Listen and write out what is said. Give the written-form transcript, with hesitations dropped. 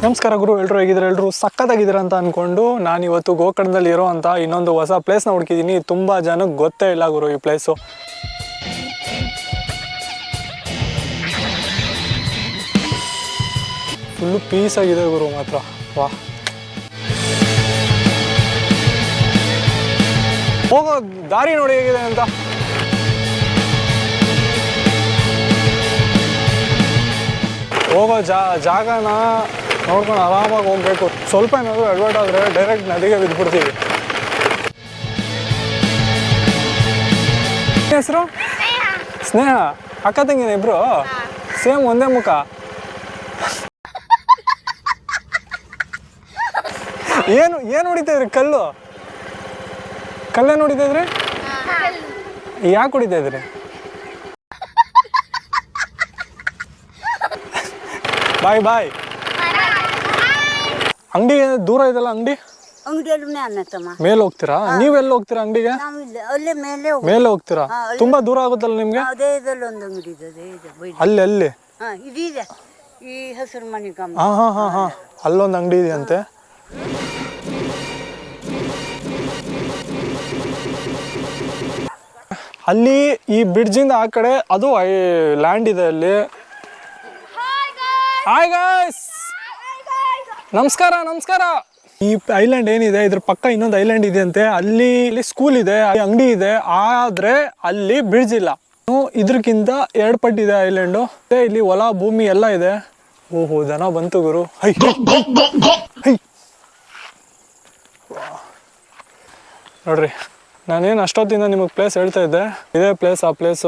ನಮಸ್ಕಾರ ಗುರು, ಎಲ್ಲರೂ ಹೇಗಿದ್ರೆ ಎಲ್ಲರೂ ಸಕ್ಕತ್ತಾಗಿದ್ದೀರ ಅಂತ ಅನ್ಕೊಂಡು ನಾನು ಇವತ್ತು ಗೋಕರ್ಣದಲ್ಲಿ ಇರೋ ಅಂತ ಇನ್ನೊಂದು ಹೊಸ ಪ್ಲೇಸ್ನ ಹುಡುಕಿದ್ದೀನಿ. ತುಂಬ ಜನಕ್ಕೆ ಗೊತ್ತೇ ಇಲ್ಲ ಗುರು ಈ ಪ್ಲೇಸು. ಫುಲ್ಲು ಪೀಸ್ ಆಗಿದೆ ಗುರು ಮಾತ್ರ. ವಾ, ಹೋಗೋ ದಾರಿ ನೋಡಿ ಹೇಗಿದೆ ಅಂತ. ಹೋಗೋ ಜಾಗನ ನೋಡ್ಕೊಂಡು ಆರಾಮಾಗಿ ಹೋಗ್ಬೇಕು. ಸ್ವಲ್ಪ ಏನಾದರೂ ಅಡ್ವರ್ಟ್ ಆದರೆ ಡೈರೆಕ್ಟ್ ನದಿಗೆ ಬಿದ್ದುಬಿಡ್ತೀವಿ. ಹೆಸರು ಸ್ನೇಹ, ಅಕ್ಕ ತಂಗಿನ ಇಬ್ರು ಸೇಮ್ ಒಂದೇ ಮುಖ. ಏನು ಹೊಡಿತಾಯಿದ್ರಿ? ಕಲ್ಲೇನು ಹೊಡಿತಾಯಿದ್ರಿ? ಯಾಕೆ ಹೊಡಿತಾಯಿದ್ರಿ? ಬಾಯ್. ಅಂಗಡಿ ದೂರ ಇದೆಲ್ಲ ಅಂಗಡಿ ಮೇಲೆ ಹೋಗ್ತೀರಾ? ನೀವೆಲ್ಲ ಹೋಗ್ತೀರಾ ಅಂಗಡಿಗೆ? ಮೇಲೆ ಹೋಗ್ತೀರಾ? ತುಂಬಾ ದೂರ ಆಗುತ್ತಲ್ಲ ನಿಮ್ಗೆ? ಅಲ್ಲಿ ಹಾ ಅಲ್ಲೊಂದು ಅಂಗಡಿ ಇದೆಯಂತೆ. ಅಲ್ಲಿ ಈ ಬ್ರಿಡ್ಜಿಂದ ಆ ಕಡೆ ಅದು ಲ್ಯಾಂಡ್ ಇದೆ. ಅಲ್ಲಿ ಹಾಯ್ ಗಾಯ್ಸ್, ನಮಸ್ಕಾರ. ಈ ಐಲ್ಯಾಂಡ್ ಏನಿದೆ ಇದ್ರ ಪಕ್ಕ ಇನ್ನೊಂದು ಐಲ್ಯಾಂಡ್ ಇದೆ ಅಂತೆ. ಅಲ್ಲಿ ಸ್ಕೂಲ್ ಇದೆ, ಅಂಗಡಿ ಇದೆ, ಆದ್ರೆ ಅಲ್ಲಿ ಬ್ರಿಡ್ಜ್ ಇಲ್ಲ. ಇದ್ರಕ್ಕಿಂತ 2 ಪಟ್ಟು ಇದೆ ಐಲ್ಯಾಂಡು. ಇಲ್ಲಿ ಹೊಲ ಭೂಮಿ ಎಲ್ಲ ಇದೆ. ಓಹೋ, ದನ ಬಂತು ಗುರು. ಹೈ ನೋಡ್ರಿ, ನಾನೇನು ಅಷ್ಟೊತ್ತಿಂದ ನಿಮಗೆ ಪ್ಲೇಸ್ ಹೇಳ್ತಾ ಇದ್ದೆ. ಇದೇ ಪ್ಲೇಸ್, ಆ ಪ್ಲೇಸು